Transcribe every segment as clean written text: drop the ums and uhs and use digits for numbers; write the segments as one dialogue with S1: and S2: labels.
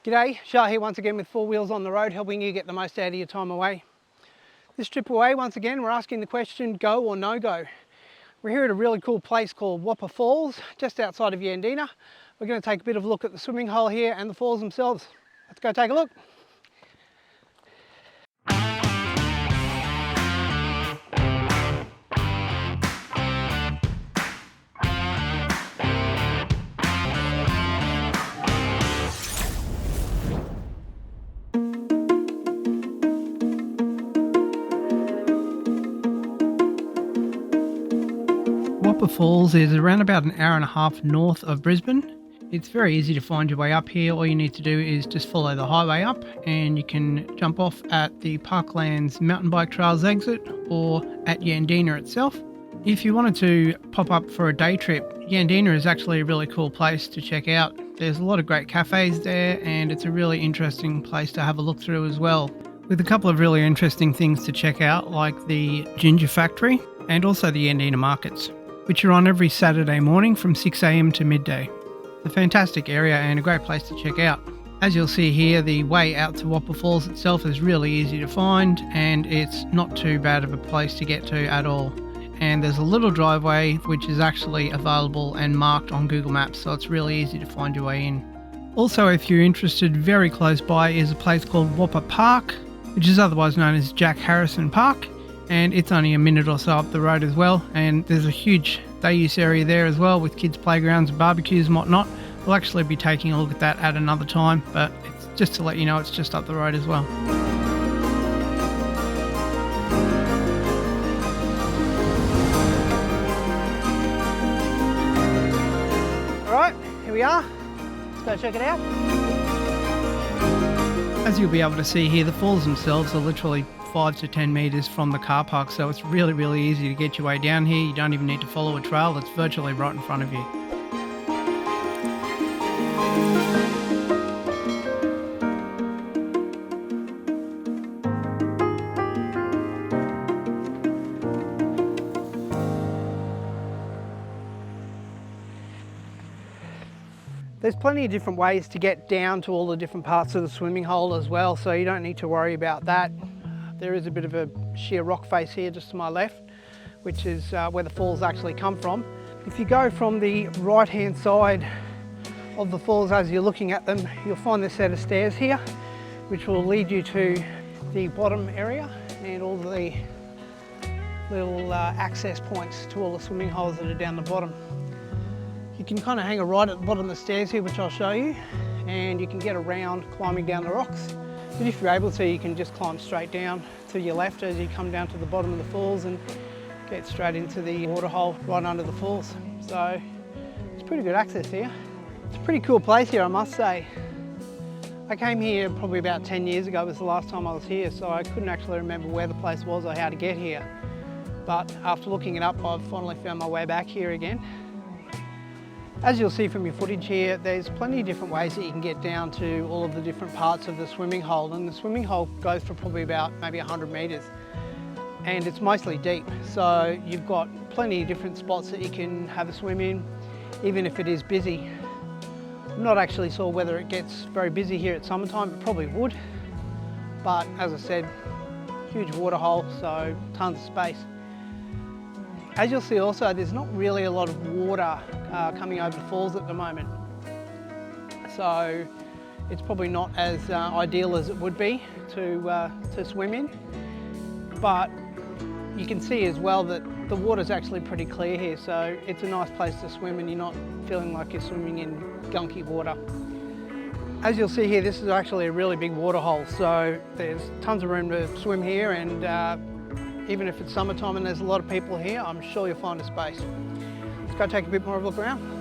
S1: G'day, Shah here once again with Four Wheels on the Road, helping you get the most out of your time away. This trip away, once again, we're asking the question, go or no go? We're here at a really cool place called Wappa Falls, just outside of Yandina. We're going to take a bit of a look at the swimming hole here and the falls themselves. Let's go take a look. Wappa Falls is around about an hour and a half north of Brisbane. It's very easy to find your way up here. All you need to do is just follow the highway up and you can jump off at the Parklands mountain bike trails exit or at Yandina itself. If you wanted to pop up for a day trip, Yandina is actually a really cool place to check out. There's a lot of great cafes there and it's a really interesting place to have a look through as well, with a couple of really interesting things to check out, like the ginger factory and also the Yandina markets, which are on every Saturday morning from 6 a.m. to midday. A fantastic area and a great place to check out. As you'll see here, the way out to Wappa Falls itself is really easy to find and it's not too bad of a place to get to at all. And there's a little driveway which is actually available and marked on Google Maps, so it's really easy to find your way in. Also, if you're interested, very close by is a place called Wappa Park, which is otherwise known as Jack Harrison Park, and it's only a minute or so up the road as well, and there's a huge day use area there as well with kids playgrounds and barbecues and whatnot. We'll actually be taking a look at that at another time, but it's just to let you know it's just up the road as well. Alright, here we are. Let's go check it out. As you'll be able to see here, the falls themselves are literally 5 to 10 metres from the car park, so it's really easy to get your way down here. You don't even need to follow a trail, it's virtually right in front of you. There's plenty of different ways to get down to all the different parts of the swimming hole as well, so you don't need to worry about that. There is a bit of a sheer rock face here just to my left, which is where the falls actually come from. If you go from the right hand side of the falls as you're looking at them, you'll find this set of stairs here, which will lead you to the bottom area and all the little access points to all the swimming holes that are down the bottom. You can kind of hang a right at the bottom of the stairs here, which I'll show you, and you can get around climbing down the rocks. But if you're able to, you can just climb straight down to your left as you come down to the bottom of the falls and get straight into the waterhole right under the falls. So it's pretty good access here. It's a pretty cool place here, I must say. I came here probably about 10 years ago, was the last time I was here, so I couldn't actually remember where the place was or how to get here. But after looking it up, I've finally found my way back here again. As you'll see from your footage here, there's plenty of different ways that you can get down to all of the different parts of the swimming hole, and the swimming hole goes for probably about maybe 100 metres and it's mostly deep, so you've got plenty of different spots that you can have a swim in, even if it is busy. I'm not actually sure whether it gets very busy here at summertime, it probably would, but as I said, huge water hole, so tons of space. As you'll see also, there's not really a lot of water coming over the falls at the moment. So it's probably not as ideal as it would be to swim in. But you can see as well that the water's actually pretty clear here, so it's a nice place to swim and you're not feeling like you're swimming in gunky water. As you'll see here, this is actually a really big water hole, so there's tons of room to swim here, and even if it's summertime and there's a lot of people here, I'm sure you'll find a space. Let's go take a bit more of a look around.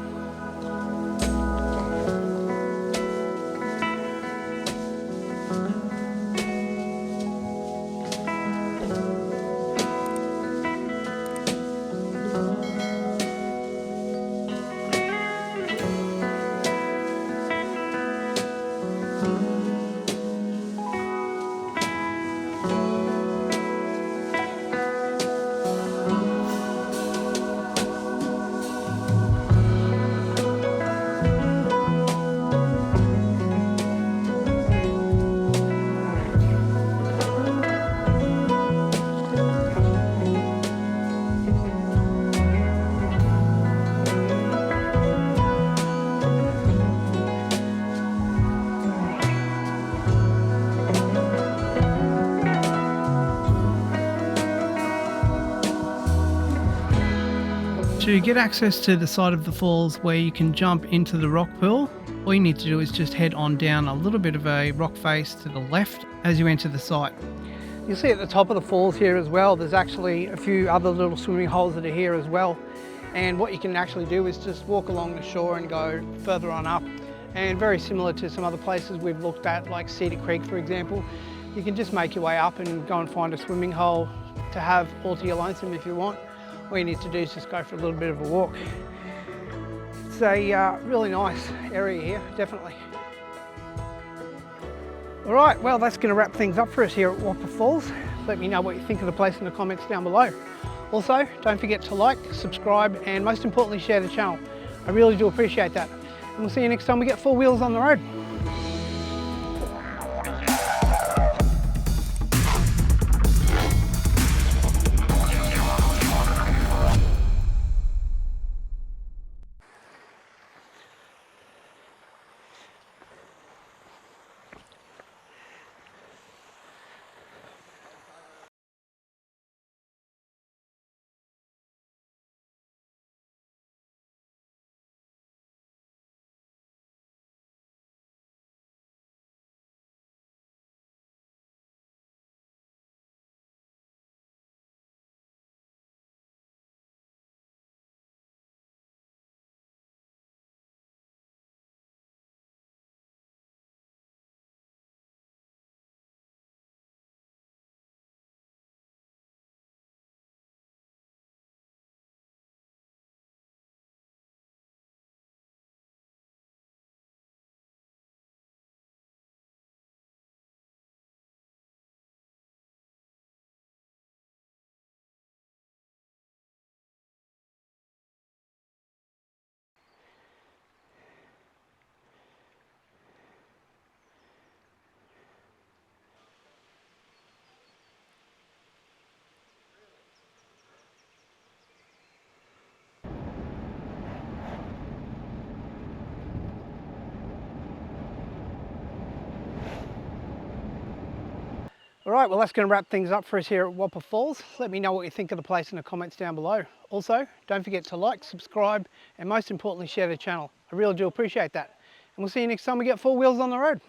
S1: To get access to the side of the falls where you can jump into the rock pool, all you need to do is just head on down a little bit of a rock face to the left as you enter the site. You'll see at the top of the falls here as well, there's actually a few other little swimming holes that are here as well. And what you can actually do is just walk along the shore and go further on up. And very similar to some other places we've looked at, like Cedar Creek, for example, you can just make your way up and go and find a swimming hole to have all to your lonesome if you want. All you need to do is just go for a little bit of a walk. It's a really nice area here, definitely. All right, well, that's going to wrap things up for us here at Wappa Falls. Let me know what you think of the place in the comments down below. Also, don't forget to like, subscribe, and most importantly, share the channel. I really do appreciate that. And we'll see you next time we get 4 wheels on the road. All right, well, that's going to wrap things up for us here at Wappa Falls. Let me know what you think of the place in the comments down below. Also, don't forget to like, subscribe, and most importantly, share the channel. I really do appreciate that. And we'll see you next time we get 4 wheels on the road.